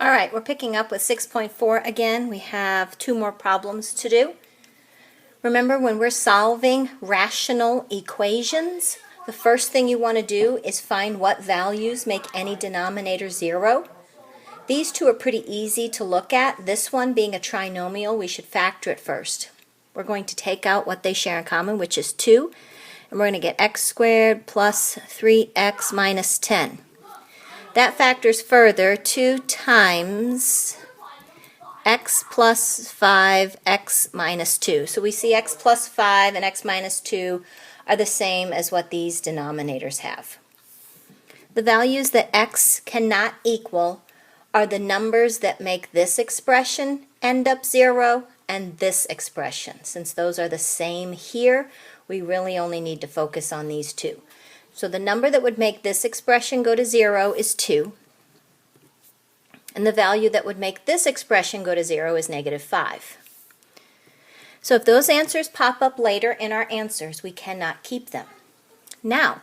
All right, we're picking up with 6.4 again. We have two more problems to do. Remember, when we're solving rational equations, the first thing you want to do is find what values make any denominator 0. These two are pretty easy to look at. This one being a trinomial, we should factor it first. We're going to take out what they share in common, which is 2, and we're going to get x squared plus 3x minus 10. That factors further 2 times x plus 5, x minus 2. So we see x plus 5 and x minus 2 are the same as what these denominators have. The values that x cannot equal are the numbers that make this expression end up 0 and this expression. Since those are the same here, we really only need to focus on these two. So the number that would make this expression go to 0 is 2. And the value that would make this expression go to 0 is negative 5. So if those answers pop up later in our answers, we cannot keep them. Now,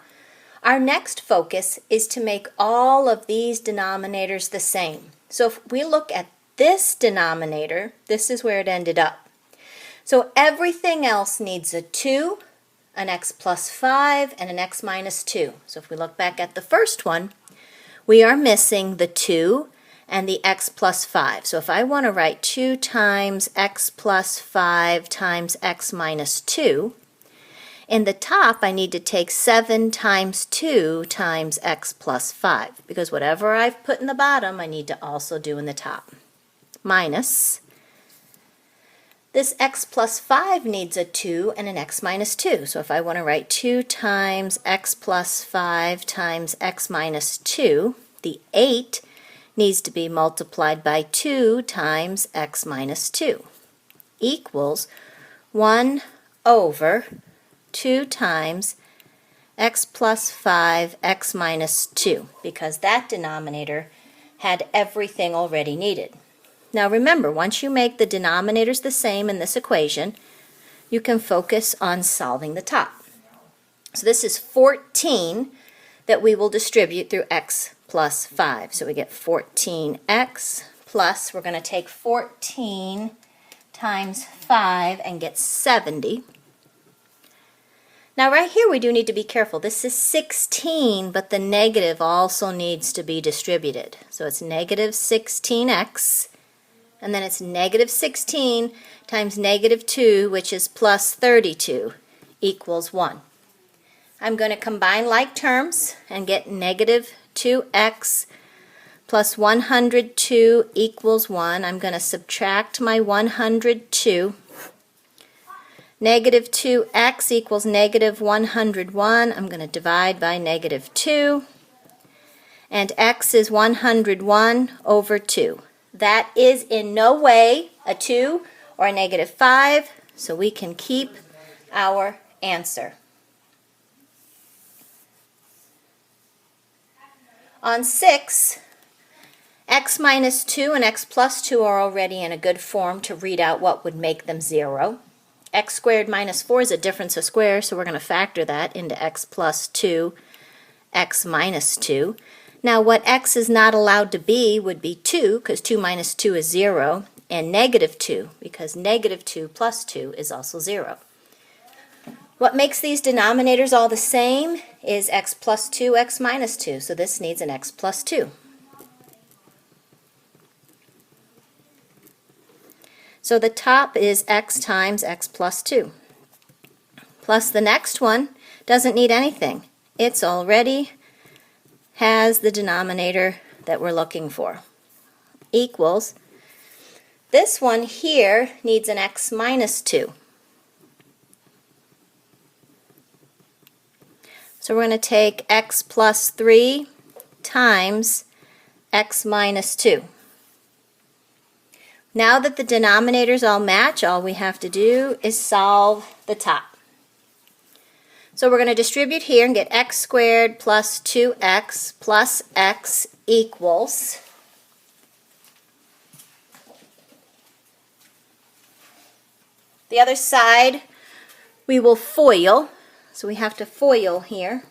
our next focus is to make all of these denominators the same. So if we look at this denominator, this is where it ended up. So everything else needs a 2, an x plus 5, and an x minus 2. So if we look back at the first one, we are missing the 2 and the x plus 5. So if I want to write 2 times x plus 5 times x minus 2, in the top I need to take 7 times 2 times x plus 5, because whatever I've put in the bottom I need to also do in the top. Minus, this x plus 5 needs a 2 and an x minus 2. So if I want to write 2 times x plus 5 times x minus 2, the 8 needs to be multiplied by 2 times x minus 2 equals 1 over 2 times x plus 5 x minus 2, because that denominator had everything already needed. Now remember, once you make the denominators the same in this equation, you can focus on solving the top. So this is 14 that we will distribute through x plus 5. So we get 14x plus, we're going to take 14 times 5 and get 70. Now right here we do need to be careful. This is 16, but the negative also needs to be distributed. So it's negative 16x, and then it's negative 16 times negative 2, which is plus 32, equals 1. I'm going to combine like terms and get negative 2x plus 102 equals 1. I'm going to subtract my 102. Negative 2x equals negative 101. I'm going to divide by negative 2. And x is 101 over 2. That is in no way a 2 or a negative 5, so we can keep our answer. On 6, x minus 2 and x plus 2 are already in a good form to read out what would make them 0. X squared minus 4 is a difference of squares, so we're going to factor that into x plus 2, x minus 2. Now what x is not allowed to be would be 2, because 2 minus 2 is 0, and negative 2, because negative 2 plus 2 is also 0. What makes these denominators all the same is x plus 2, x minus 2, so this needs an x plus 2. So the top is x times x plus 2. Plus the next one doesn't need anything. It's already has the denominator that we're looking for. Equals, this one here needs an x minus 2. So we're going to take x plus 3 times x minus 2. Now that the denominators all match, all we have to do is solve the top. So we're going to distribute here and get x squared plus 2x plus x equals the other side we will FOIL. So we have to FOIL here.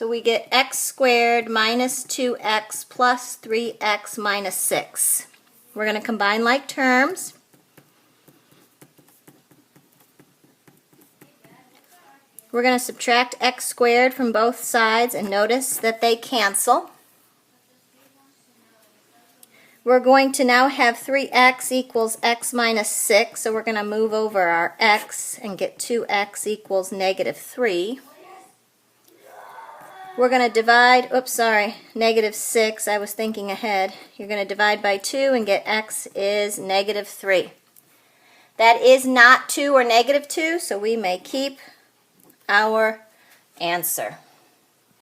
So we get x squared minus 2x plus 3x minus 6. We're going to combine like terms. We're going to subtract x squared from both sides and notice that they cancel. We're going to now have 3x equals x minus 6, so we're going to move over our x and get 2x equals negative 3. We're going to divide, negative 6, I was thinking ahead. You're going to divide by 2 and get x is negative 3. That is not 2 or negative 2, so we may keep our answer.